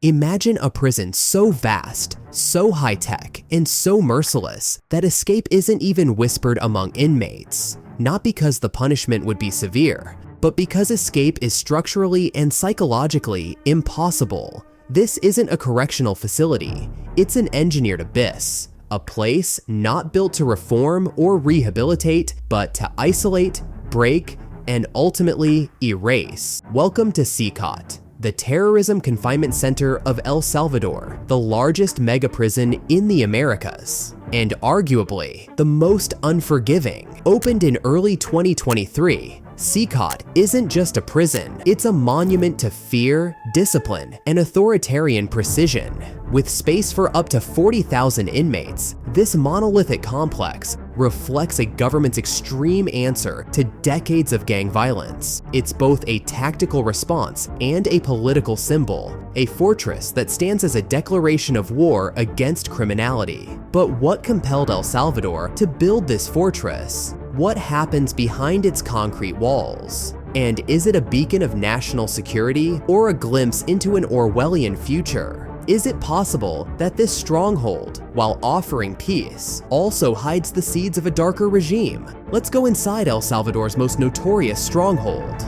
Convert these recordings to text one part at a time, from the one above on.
Imagine a prison so vast, so high-tech, and so merciless that escape isn't even whispered among inmates. Not because the punishment would be severe, but because escape is structurally and psychologically impossible. This isn't a correctional facility, it's an engineered abyss. A place not built to reform or rehabilitate, but to isolate, break, and ultimately erase. Welcome to CECOT, the Terrorism Confinement Center of El Salvador, the largest mega prison in the Americas, and arguably the most unforgiving. Opened in early 2023, CECOT isn't just a prison, it's a monument to fear, discipline, and authoritarian precision. With space for up to 40,000 inmates, this monolithic complex reflects a government's extreme answer to decades of gang violence. It's both a tactical response and a political symbol, a fortress that stands as a declaration of war against criminality. But what compelled El Salvador to build this fortress? What happens behind its concrete walls? And is it a beacon of national security or a glimpse into an Orwellian future? Is it possible that this stronghold, while offering peace, also hides the seeds of a darker regime? Let's go inside El Salvador's most notorious stronghold.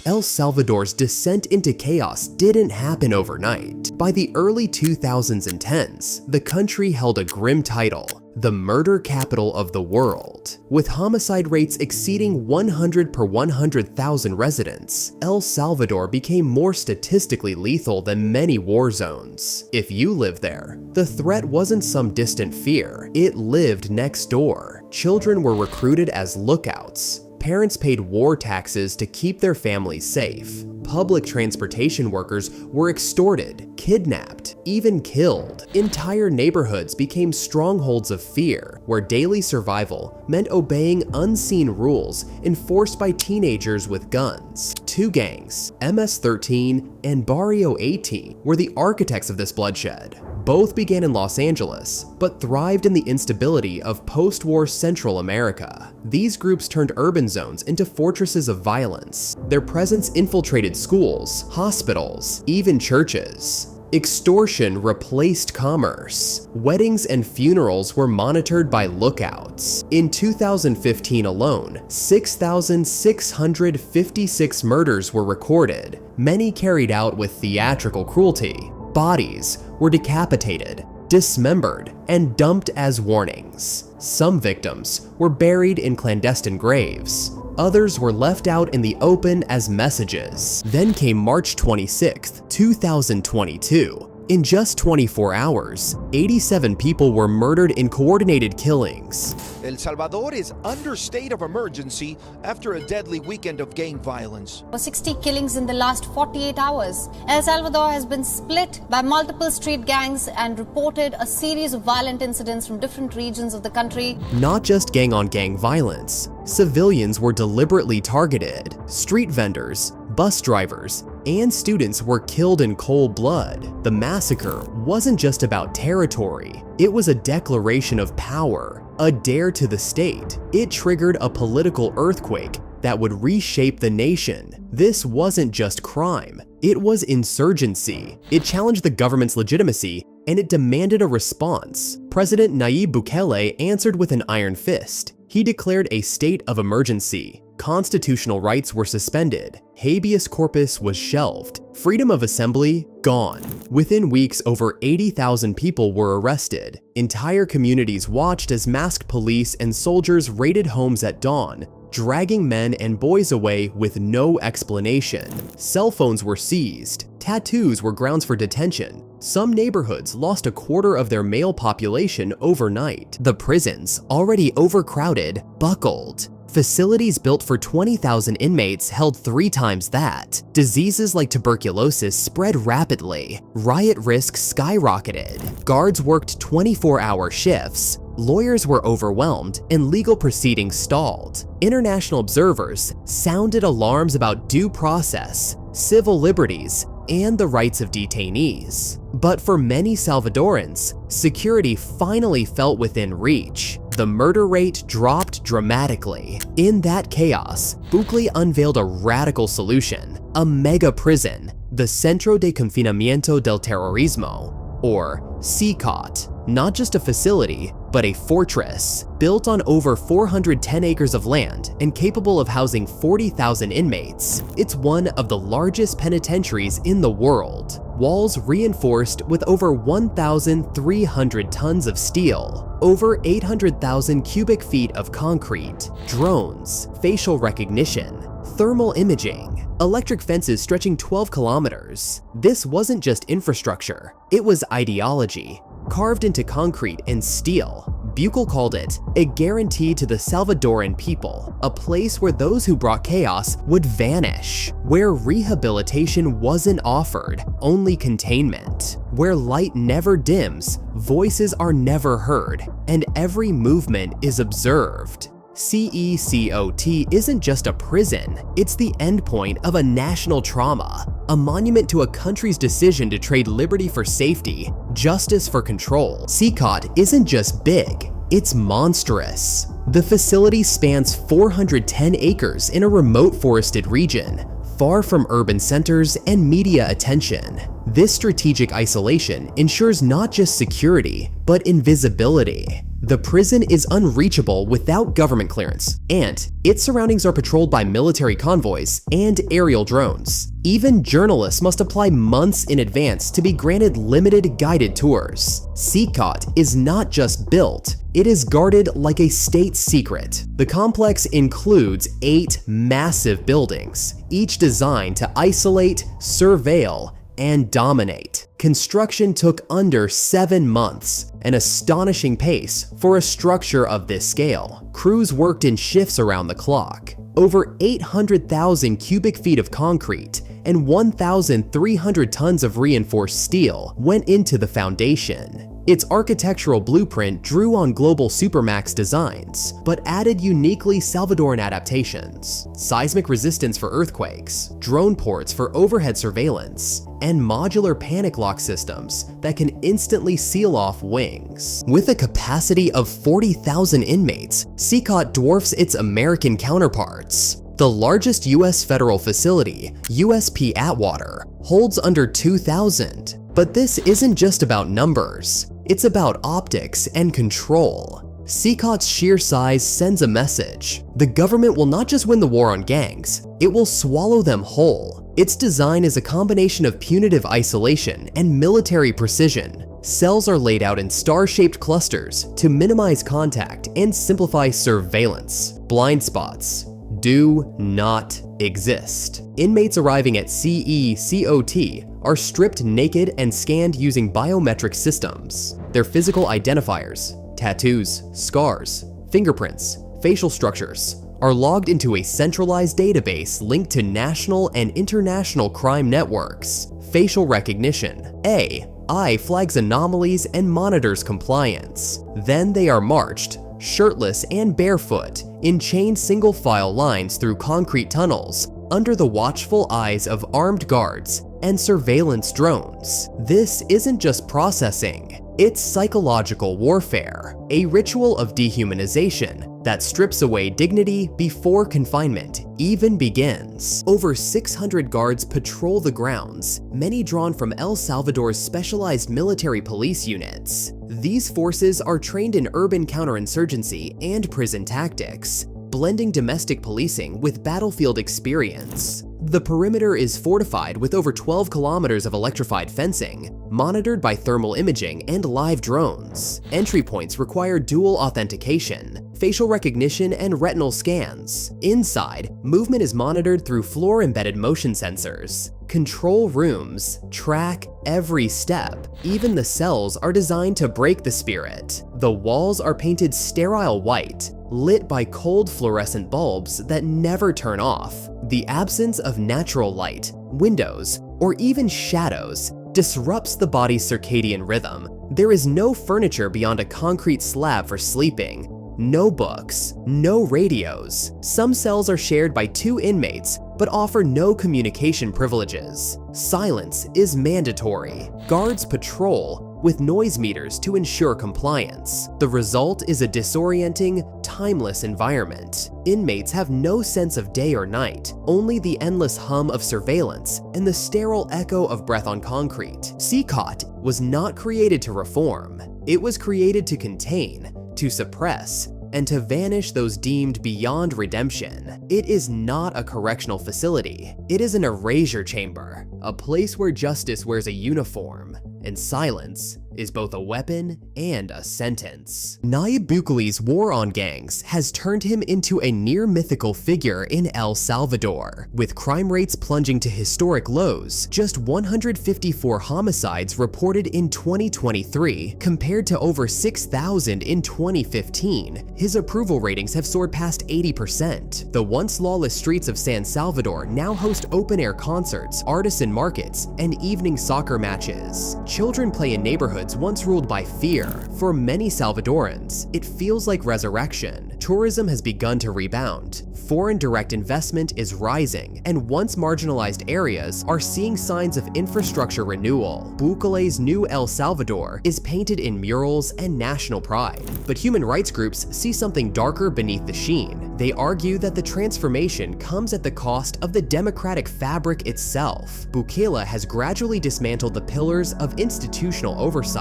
El Salvador's descent into chaos didn't happen overnight. By the early 2000s and 10s, the country held a grim title, the murder capital of the world. With homicide rates exceeding 100 per 100,000 residents, El Salvador became more statistically lethal than many war zones. If you lived there, the threat wasn't some distant fear, it lived next door. Children were recruited as lookouts. Parents paid war taxes to keep their families safe. Public transportation workers were extorted, kidnapped, even killed. Entire neighborhoods became strongholds of fear, where daily survival meant obeying unseen rules enforced by teenagers with guns. Two gangs, MS-13 and Barrio 18, were the architects of this bloodshed. Both began in Los Angeles, but thrived in the instability of post-war Central America. These groups turned urban zones into fortresses of violence. Their presence infiltrated schools, hospitals, even churches. Extortion replaced commerce. Weddings and funerals were monitored by lookouts. In 2015 alone, 6,656 murders were recorded, many carried out with theatrical cruelty. Bodies were decapitated, dismembered, and dumped as warnings. Some victims were buried in clandestine graves. Others were left out in the open as messages. Then came March 26, 2022. In just 24 hours, 87 people were murdered in coordinated killings. El Salvador is under state of emergency after a deadly weekend of gang violence. 60 killings in the last 48 hours. El Salvador has been split by multiple street gangs and reported a series of violent incidents from different regions of the country. Not just gang-on-gang violence. Civilians were deliberately targeted. Street vendors, bus drivers, and students were killed in cold blood. The massacre wasn't just about territory. It was a declaration of power, a dare to the state. It triggered a political earthquake that would reshape the nation. This wasn't just crime, it was insurgency. It challenged the government's legitimacy, and it demanded a response. President Nayib Bukele answered with an iron fist. He declared a state of emergency. Constitutional rights were suspended. Habeas corpus was shelved. Freedom of assembly gone. Within weeks, over 80,000 people were arrested. Entire communities watched as masked police and soldiers raided homes at dawn, dragging men and boys away with no explanation. Cell phones were seized. Tattoos were grounds for detention. Some neighborhoods lost a quarter of their male population overnight. The prisons, already overcrowded, buckled. Facilities built for 20,000 inmates held 3 times that. Diseases like tuberculosis spread rapidly. Riot risk skyrocketed. Guards worked 24-hour shifts. Lawyers were overwhelmed, and legal proceedings stalled. International observers sounded alarms about due process, civil liberties, and the rights of detainees. But for many Salvadorans, security finally felt within reach. The murder rate dropped dramatically. In that chaos, Bukele unveiled a radical solution, a mega prison the Centro de Confinamiento del Terrorismo, or CECOT. Not just a facility, but a fortress, built on over 410 acres of land and capable of housing 40,000 inmates. It's one of the largest penitentiaries in the world. Walls reinforced with over 1,300 tons of steel, over 800,000 cubic feet of concrete, drones, facial recognition, thermal imaging, electric fences stretching 12 kilometers. This wasn't just infrastructure, it was ideology, carved into concrete and steel. Buchel called it a guarantee to the Salvadoran people, a place where those who brought chaos would vanish, where rehabilitation wasn't offered, only containment, where light never dims, voices are never heard, and every movement is observed. CECOT isn't just a prison, it's the endpoint of a national trauma, a monument to a country's decision to trade liberty for safety, justice for control. CECOT isn't just big, it's monstrous. The facility spans 410 acres in a remote forested region, far from urban centers and media attention. This strategic isolation ensures not just security, but invisibility. The prison is unreachable without government clearance, and its surroundings are patrolled by military convoys and aerial drones. Even journalists must apply months in advance to be granted limited guided tours. CECOT is not just built, it is guarded like a state secret. The complex includes 8 massive buildings, each designed to isolate, surveil, and dominate. Construction took under 7 months, an astonishing pace for a structure of this scale. Crews worked in shifts around the clock. Over 800,000 cubic feet of concrete and 1,300 tons of reinforced steel went into the foundation. Its architectural blueprint drew on global supermax designs, but added uniquely Salvadoran adaptations: seismic resistance for earthquakes, drone ports for overhead surveillance, and modular panic lock systems that can instantly seal off wings. With a capacity of 40,000 inmates, CECOT dwarfs its American counterparts. The largest U.S. federal facility, USP Atwater, holds under 2,000. But this isn't just about numbers, it's about optics and control. CECOT's sheer size sends a message. The government will not just win the war on gangs, it will swallow them whole. Its design is a combination of punitive isolation and military precision. Cells are laid out in star-shaped clusters to minimize contact and simplify surveillance. Blind spots do not exist. Inmates arriving at CECOT are stripped naked and scanned using biometric systems. Their physical identifiers, tattoos, scars, fingerprints, facial structures, are logged into a centralized database linked to national and international crime networks. Facial recognition. AI flags anomalies and monitors compliance. Then they are marched, shirtless and barefoot, in chained single-file lines through concrete tunnels, under the watchful eyes of armed guards and surveillance drones. This isn't just processing, it's psychological warfare, a ritual of dehumanization that strips away dignity before confinement even begins. Over 600 guards patrol the grounds, many drawn from El Salvador's specialized military police units. These forces are trained in urban counterinsurgency and prison tactics, blending domestic policing with battlefield experience. The perimeter is fortified with over 12 kilometers of electrified fencing, monitored by thermal imaging and live drones. Entry points require dual authentication, facial recognition, and retinal scans. Inside, movement is monitored through floor-embedded motion sensors. Control rooms track every step. Even the cells are designed to break the spirit. The walls are painted sterile white, lit by cold fluorescent bulbs that never turn off. The absence of natural light, windows, or even shadows disrupts the body's circadian rhythm. There is no furniture beyond a concrete slab for sleeping, no books, no radios. Some cells are shared by 2 inmates, but offer no communication privileges. Silence is mandatory. Guards patrol with noise meters to ensure compliance. The result is a disorienting, timeless environment. Inmates have no sense of day or night, only the endless hum of surveillance and the sterile echo of breath on concrete. CECOT was not created to reform. It was created to contain, to suppress, and to vanish those deemed beyond redemption. It is not a correctional facility. It is an erasure chamber, a place where justice wears a uniform, and silence is both a weapon and a sentence. Nayib Bukele's war on gangs has turned him into a near-mythical figure in El Salvador. With crime rates plunging to historic lows, just 154 homicides reported in 2023 compared to over 6,000 in 2015, his approval ratings have soared past 80%. The once lawless streets of San Salvador now host open-air concerts, artisan markets, and evening soccer matches. Children play in neighborhoods once ruled by fear. For many Salvadorans, it feels like resurrection. Tourism has begun to rebound. Foreign direct investment is rising, and once marginalized areas are seeing signs of infrastructure renewal. Bukele's new El Salvador is painted in murals and national pride. But human rights groups see something darker beneath the sheen. They argue that the transformation comes at the cost of the democratic fabric itself. Bukele has gradually dismantled the pillars of institutional oversight.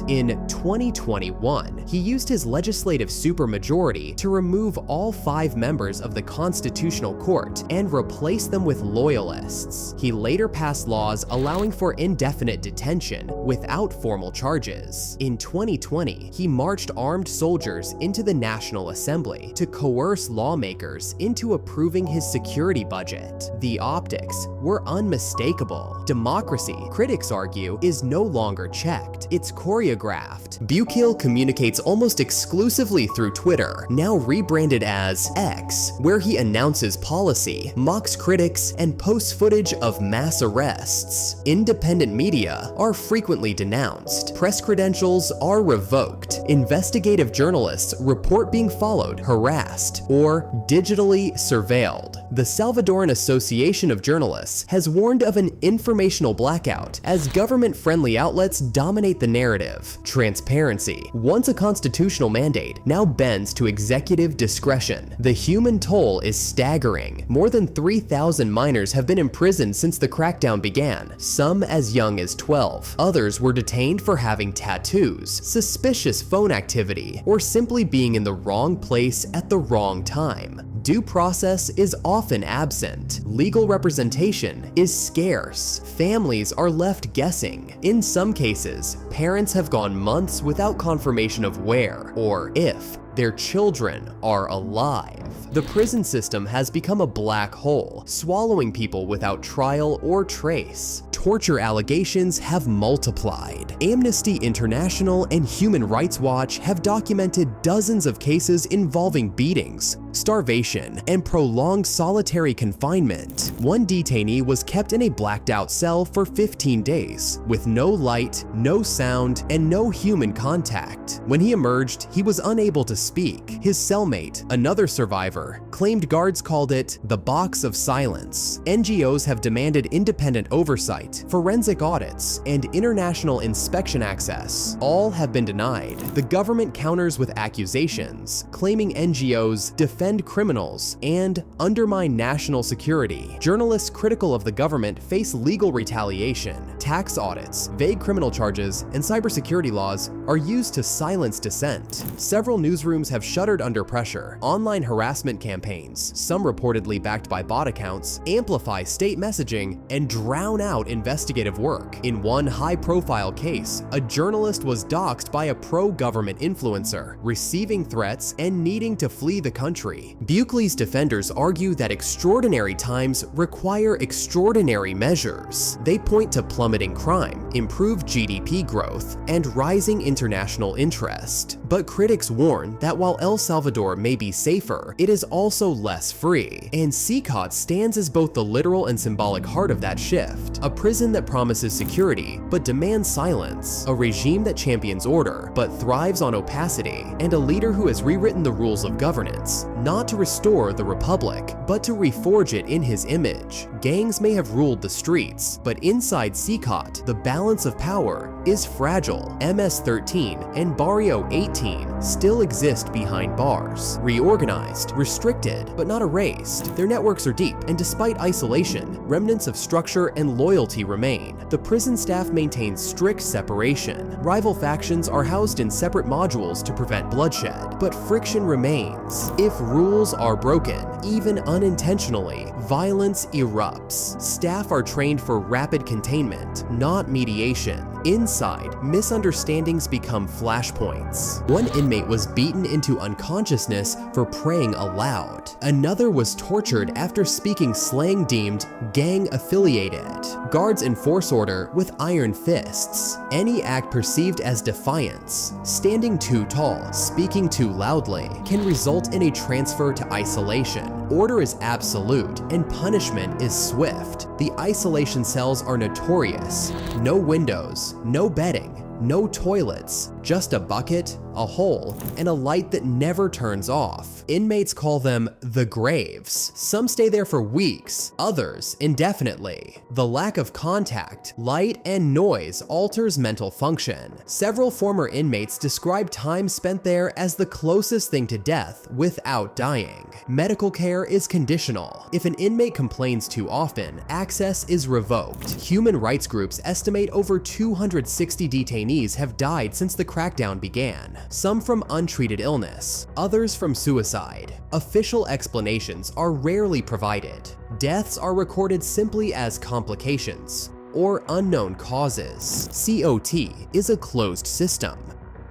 In 2021, he used his legislative supermajority to remove all 5 members of the Constitutional Court and replace them with loyalists. He later passed laws allowing for indefinite detention without formal charges. In 2020, he marched armed soldiers into the National Assembly to coerce lawmakers into approving his security budget. The optics were unmistakable. Democracy, critics argue, is no longer checked. It's choreographed. Bukele communicates almost exclusively through Twitter, now rebranded as X, where he announces policy, mocks critics, and posts footage of mass arrests. Independent media are frequently denounced. Press credentials are revoked. Investigative journalists report being followed, harassed, or digitally surveilled. The Salvadoran Association of Journalists has warned of an informational blackout as government-friendly outlets dominate the narrative. Transparency, once a constitutional mandate, now bends to executive discretion. The human toll is staggering. More than 3,000 minors have been imprisoned since the crackdown began, some as young as 12. Others were detained for having tattoos, suspicious phone activity, or simply being in the wrong place at the wrong time. Due process is often absent. Legal representation is scarce. Families are left guessing. In some cases, parents have gone months without confirmation of where or if their children are alive. The prison system has become a black hole, swallowing people without trial or trace. Torture allegations have multiplied. Amnesty International and Human Rights Watch have documented dozens of cases involving beatings, starvation, and prolonged solitary confinement. One detainee was kept in a blacked-out cell for 15 days, with no light, no sound, and no human contact. When he emerged, he was unable to speak. His cellmate, another survivor, claimed guards called it the box of silence. NGOs have demanded independent oversight, forensic audits, and international inspection access. All have been denied. The government counters with accusations, claiming NGOs defend criminals and undermine national security. Journalists critical of the government face legal retaliation. Tax audits, vague criminal charges, and cybersecurity laws are used to silence dissent. Several newsrooms have shuttered under pressure. Online harassment campaigns, some reportedly backed by bot accounts, amplify state messaging and drown out investigative work. In one high-profile case, a journalist was doxxed by a pro-government influencer, receiving threats and needing to flee the country. Bukele's defenders argue that extraordinary times require extraordinary measures. They point to plummeting crime, improved GDP growth, and rising international interest. But critics warn that while El Salvador may be safer, it is also less free, and CECOT stands as both the literal and symbolic heart of that shift. A prison that promises security but demands silence, a regime that champions order but thrives on opacity, and a leader who has rewritten the rules of governance, not to restore the republic, but to reforge it in his image. Gangs may have ruled the streets, but inside CECOT, the balance of power is fragile. MS-13 and Barrio 18 still exist behind bars, reorganized, restricted, but not erased. Their networks are deep, and despite isolation, remnants of structure and loyalty remain. The prison staff maintains strict separation. Rival factions are housed in separate modules to prevent bloodshed, but friction remains. If rules are broken, even unintentionally, violence erupts. Staff are trained for rapid containment, not mediation. Inside, misunderstandings become flashpoints. One inmate was beaten into unconsciousness for praying aloud. Another was tortured after speaking slang deemed gang-affiliated. Guards enforce order with iron fists. Any act perceived as defiance, standing too tall, speaking too loudly, can result in a transfer to isolation. Order is absolute and punishment is swift. The isolation cells are notorious. No windows, no bedding, no toilets, just a bucket, a hole, and a light that never turns off. Inmates call them the graves. Some stay there for weeks, others indefinitely. The lack of contact, light, and noise alters mental function. Several former inmates describe time spent there as the closest thing to death without dying. Medical care is conditional. If an inmate complains too often, access is revoked. Human rights groups estimate over 260 detainees have died since the crackdown began, some from untreated illness, others from suicide. Official explanations are rarely provided. Deaths are recorded simply as complications or unknown causes. COT is a closed system.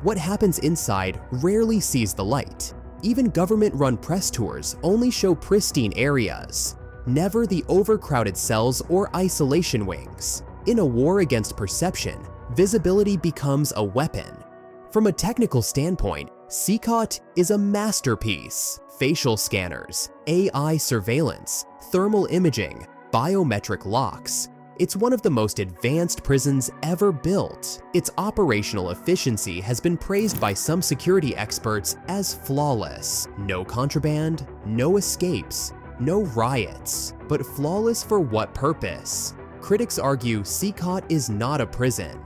What happens inside rarely sees the light. Even government-run press tours only show pristine areas, never the overcrowded cells or isolation wings. In a war against perception, visibility becomes a weapon. From a technical standpoint, CECOT is a masterpiece. Facial scanners, AI surveillance, thermal imaging, biometric locks. It's one of the most advanced prisons ever built. Its operational efficiency has been praised by some security experts as flawless. No contraband, no escapes, no riots. But flawless for what purpose? Critics argue CECOT is not a prison.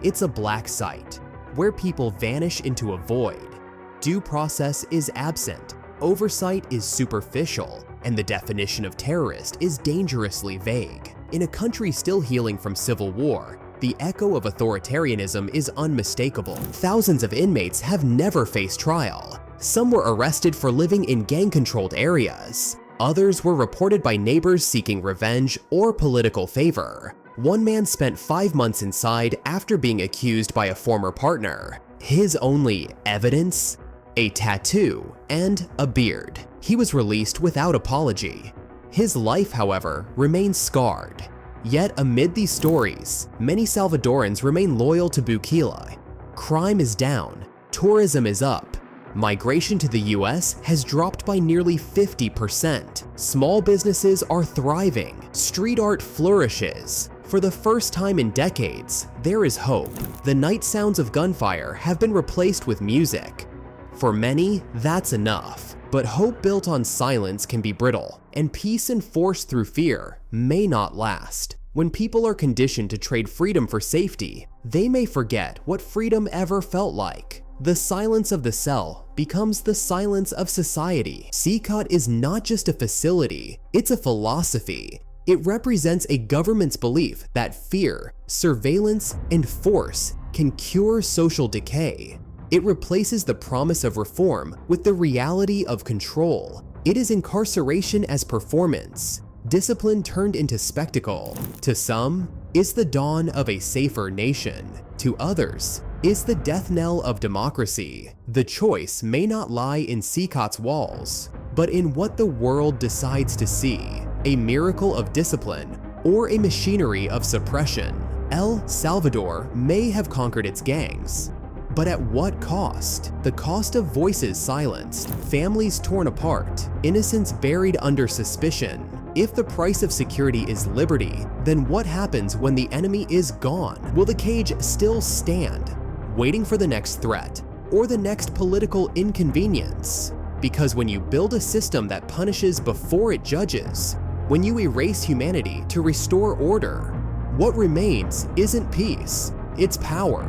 It's a black site, where people vanish into a void. Due process is absent, oversight is superficial, and the definition of terrorist is dangerously vague. In a country still healing from civil war, the echo of authoritarianism is unmistakable. Thousands of inmates have never faced trial. Some were arrested for living in gang-controlled areas. Others were reported by neighbors seeking revenge or political favor. One man spent 5 months inside after being accused by a former partner. His only evidence? A tattoo and a beard. He was released without apology. His life, however, remains scarred. Yet amid these stories, many Salvadorans remain loyal to Bukila. Crime is down, tourism is up. Migration to the US has dropped by nearly 50%. Small businesses are thriving. Street art flourishes. For the first time in decades, there is hope. The night sounds of gunfire have been replaced with music. For many, that's enough. But hope built on silence can be brittle, and peace enforced through fear may not last. When people are conditioned to trade freedom for safety, they may forget what freedom ever felt like. The silence of the cell becomes the silence of society. CECOT is not just a facility, it's a philosophy. It represents a government's belief that fear, surveillance, and force can cure social decay. It replaces the promise of reform with the reality of control. It is incarceration as performance, discipline turned into spectacle. To some, it's the dawn of a safer nation. To others, it's the death knell of democracy. The choice may not lie in CECOT's walls, but in what the world decides to see. A miracle of discipline or a machinery of suppression. El Salvador may have conquered its gangs, but at what cost? The cost of voices silenced, families torn apart, innocents buried under suspicion. If the price of security is liberty, then what happens when the enemy is gone? Will the cage still stand, waiting for the next threat or the next political inconvenience? Because when you build a system that punishes before it judges, when you erase humanity to restore order, what remains isn't peace, It's power.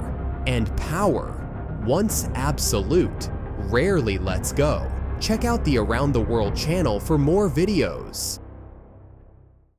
And power, once absolute, rarely lets go. Check out the Around the World channel for more videos.